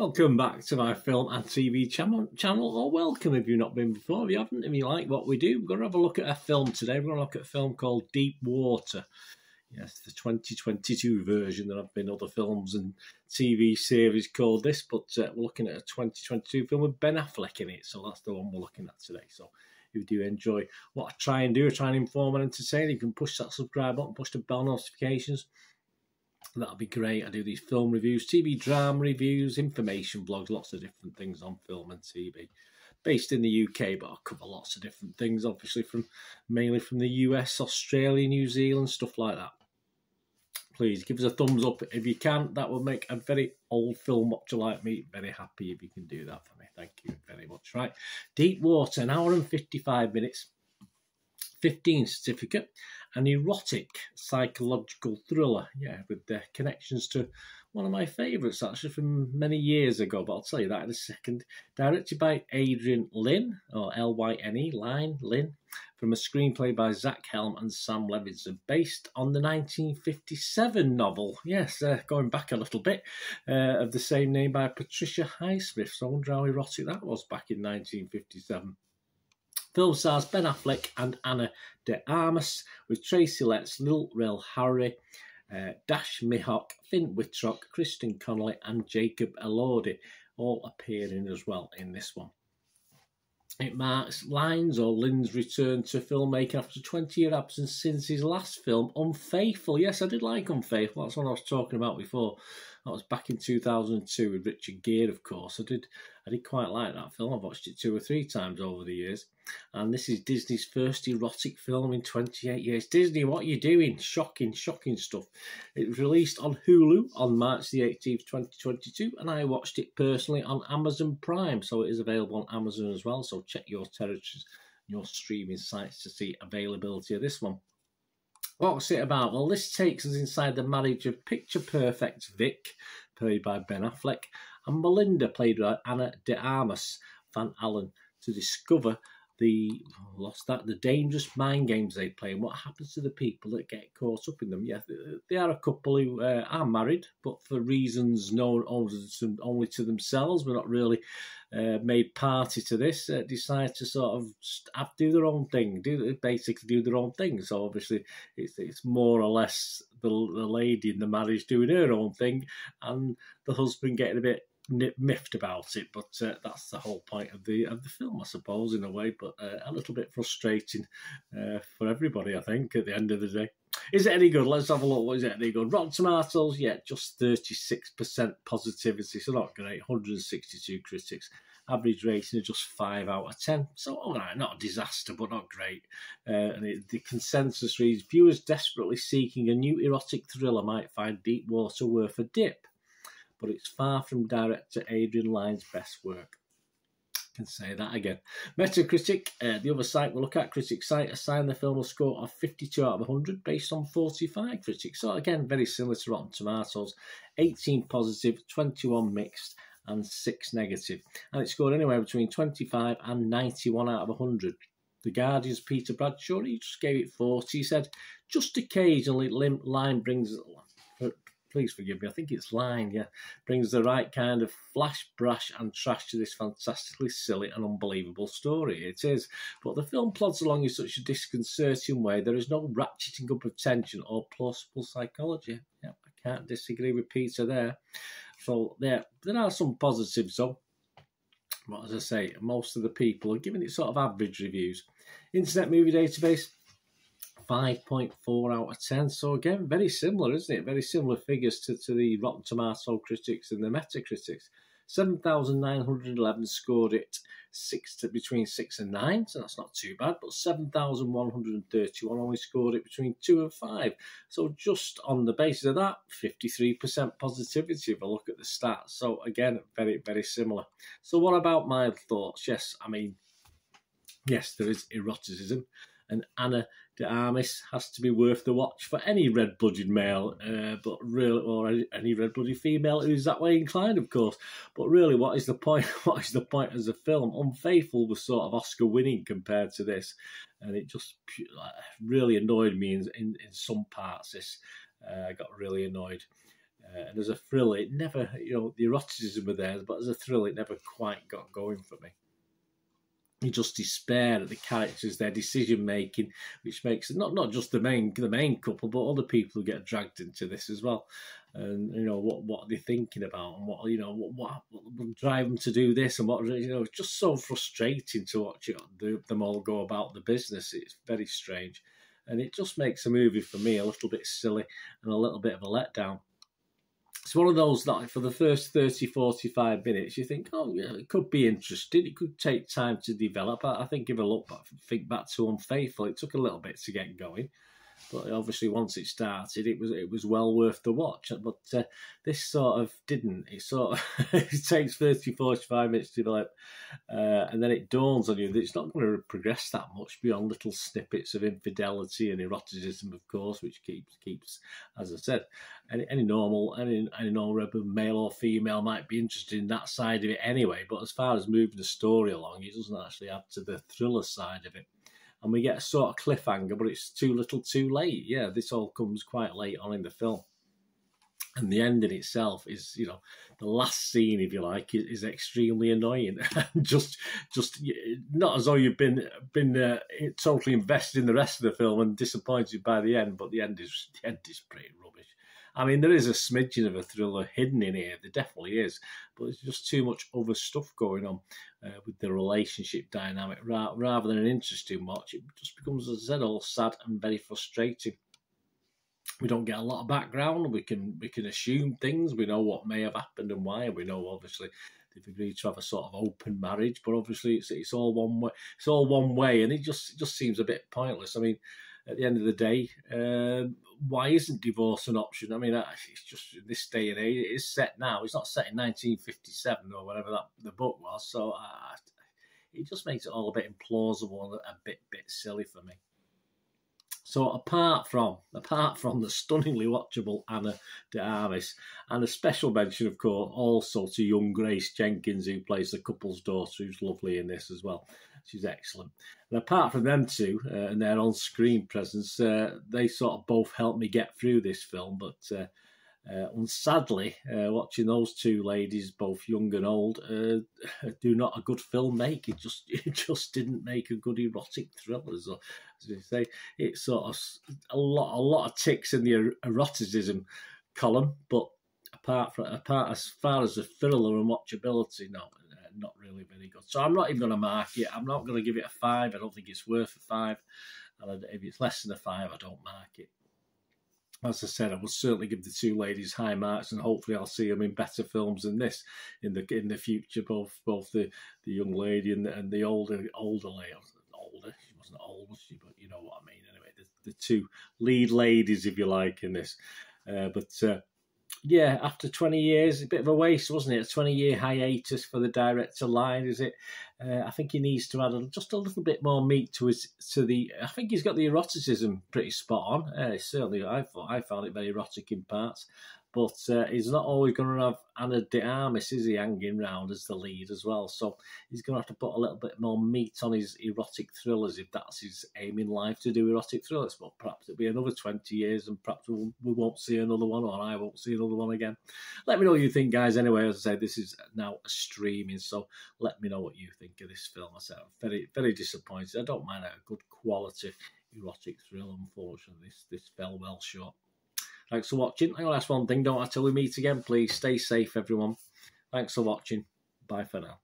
Welcome back to my film and TV channel, or welcome if you've not been before. If you haven't, if you like what we do, we're going to have a look at a film today. We're going to look at a film called Deep Water. Yes, the 2022 version. There have been other films and TV series called this, but we're looking at a 2022 film with Ben Affleck in it, so that's the one we're looking at today. So if you do enjoy what I try and do, I try and inform and entertain, you can push that subscribe button, push the bell notifications. That'll be great. I do these film reviews, TV drama reviews, information blogs, lots of different things on film and TV. Based in the UK, but I'll cover lots of different things, obviously mainly from the US, Australia, New Zealand, stuff like that. Please give us a thumbs up if you can. That will make a very old film watcher like me very happy if you can do that for me. Thank you very much. Right, Deep Water, an hour and 55 minutes. 15 certificate, an erotic psychological thriller, with the connections to one of my favourites actually from many years ago, but I'll tell you that in a second. Directed by Adrian Lyne, or L-Y-N-E, Lynn, from a screenplay by Zach Helm and Sam Levinson, based on the 1957 novel, going back a little bit, of the same name by Patricia Highsmith. So I wonder how erotic that was back in 1957. Film stars Ben Affleck and Ana de Armas, with Tracy Letts, Lil Rel Howery, Dash Mihok, Finn Wittrock, Kristen Connolly and Jacob Elordi all appearing as well in this one. It marks Lynn's return to filmmaking after a 20-year absence since his last film, Unfaithful. Yes, I did like Unfaithful. That's what I was talking about before. That was back in 2002 with Richard Gere, of course. I did quite like that film. I've watched it 2 or 3 times over the years. And this is Disney's first erotic film in 28 years. Disney, what are you doing? Shocking, shocking stuff. It was released on Hulu on March the 18th, 2022, and I watched it personally on Amazon Prime, so it is available on Amazon as well. So check your territories, your streaming sites to see availability of this one. What's it about? Well, this takes us inside the marriage of picture-perfect Vic, played by Ben Affleck, and Melinda, played by Ana de Armas Van Allen, to discover the dangerous mind games they play and what happens to the people that get caught up in them. Yeah, they are a couple who are married, but for reasons known only to themselves, but not really made party to this, decide to sort of do their own thing, basically do their own thing. So obviously it's more or less the lady in the marriage doing her own thing and the husband getting a bit miffed about it, but that's the whole point of the film, I suppose, in a way, but a little bit frustrating for everybody, I think, at the end of the day. Is it any good? Let's have a look. What is it any good? Rotten Tomatoes, just 36% positivity, so not great. 162 critics. Average rating of just 5 out of 10. So, all right, not a disaster, but not great. The consensus reads, viewers desperately seeking a new erotic thriller might find Deep Water worth a dip, but it's far from director Adrian Lyne's best work. I can say that again. Metacritic, the other site we'll look at, critic site, assigned the film a score of 52 out of 100 based on 45 critics. So again, very similar to Rotten Tomatoes. 18 positive, 21 mixed and 6 negative. And it scored anywhere between 25 and 91 out of 100. The Guardian's Peter Bradshaw, he just gave it 40. He said, just occasionally Lyne brings... Please forgive me, I think it's Lyne, brings the right kind of flash, brash and trash to this fantastically silly and unbelievable story. It is, but the film plods along in such a disconcerting way. There is no ratcheting up of tension or plausible psychology. I can't disagree with Peter there. So there are some positives though. But as I say, most of the people are giving it sort of average reviews. Internet Movie Database, 5.4 out of 10. So again, very similar, isn't it? Very similar figures to the Rotten Tomato critics and the Metacritics. 7,911 scored it between 6 and 9, so that's not too bad. But 7,131 only scored it between 2 and 5. So just on the basis of that, 53% positivity if I look at the stats. So again, very, very similar. So what about my thoughts? Yes, there is eroticism. And Ana de Armas has to be worth the watch for any red-blooded male, or any red-blooded female who's that way inclined, of course. But really, what is the point? What is the point as a film? Unfaithful was sort of Oscar-winning compared to this, and it just really annoyed me in some parts. I got really annoyed. And as a thrill, it never, the eroticism were there, but as a thrill, it never quite got going for me. You just despair at the characters, their decision making, which makes it not just the main couple, but other people who get dragged into this as well. And what are they thinking about, and what will drive them to do this, and it's just so frustrating to watch them all go about the business. It's very strange, and it just makes a movie for me a little bit silly and a little bit of a letdown. It's one of those that for the first 30, 45 minutes, you think, oh, yeah, it could be interesting. It could take time to develop. I think if I think back to Unfaithful, it took a little bit to get going. But obviously, once it started, it was well worth the watch. But this sort of didn't. It sort of it takes 30, 45 minutes to develop, and then it dawns on you that it's not going to progress that much beyond little snippets of infidelity and eroticism, of course, which keeps, as I said, any normal male or female might be interested in that side of it anyway. But as far as moving the story along, it doesn't actually add to the thriller side of it. And we get a sort of cliffhanger, but it's too little too late. Yeah, this all comes quite late on in the film. And the ending itself is, the last scene, if you like, is extremely annoying. just not as though you've been totally invested in the rest of the film and disappointed by the end, but the end is pretty rubbish. I mean, there is a smidgen of a thriller hidden in here. There definitely is. But there's just too much other stuff going on with the relationship dynamic. Rather than an interesting watch, it just becomes, as I said, all sad and very frustrating. We don't get a lot of background. We can assume things. We know what may have happened and why. We know, obviously, they've agreed to have a sort of open marriage. But obviously, it's all one way. It's all one way. And it just seems a bit pointless. I mean, at the end of the day, why isn't divorce an option? I mean, it's just in this day and age, it is set now. It's not set in 1957 or whatever the book was. So it just makes it all a bit implausible and a bit silly for me. So apart from the stunningly watchable Ana de Armas, and a special mention, of course, also to young Grace Jenkins, who plays the couple's daughter, who's lovely in this as well. She's excellent. And apart from them two and their on-screen presence, they sort of both helped me get through this film. But sadly, watching those two ladies, both young and old, do not a good film make. It just didn't make a good erotic thriller. As you say, it's sort of a lot of ticks in the eroticism column, but as far as the thriller and watchability, no. Not really very good. So I'm not even going to mark it. I'm not going to give it a 5. I don't think it's worth a 5. And if it's less than a 5, I don't mark it. As I said, I will certainly give the two ladies high marks, and hopefully I'll see them in better films than this in the future. Both the young lady and the older lady. Older, she wasn't old, was she? But you know what I mean. Anyway, the two lead ladies, if you like, in this. Yeah, after 20 years, a bit of a waste, wasn't it? A 20-year hiatus for the director line, is it? I think he needs to add just a little bit more meat to I think he's got the eroticism pretty spot on. Certainly, I found it very erotic in parts. But he's not always going to have Ana de Armas, is he, hanging round as the lead as well. So he's going to have to put a little bit more meat on his erotic thrillers if that's his aim in life, to do erotic thrillers. But perhaps it'll be another 20 years and perhaps we won't see another one, or I won't see another one again. Let me know what you think, guys. Anyway, as I say, this is now streaming, so let me know what you think of this film. I said, I'm very, very disappointed. I don't mind a good quality erotic thriller. Unfortunately, this fell well short. Thanks for watching. I'm going to ask one thing. Don't until we meet again. Please stay safe, everyone. Thanks for watching. Bye for now.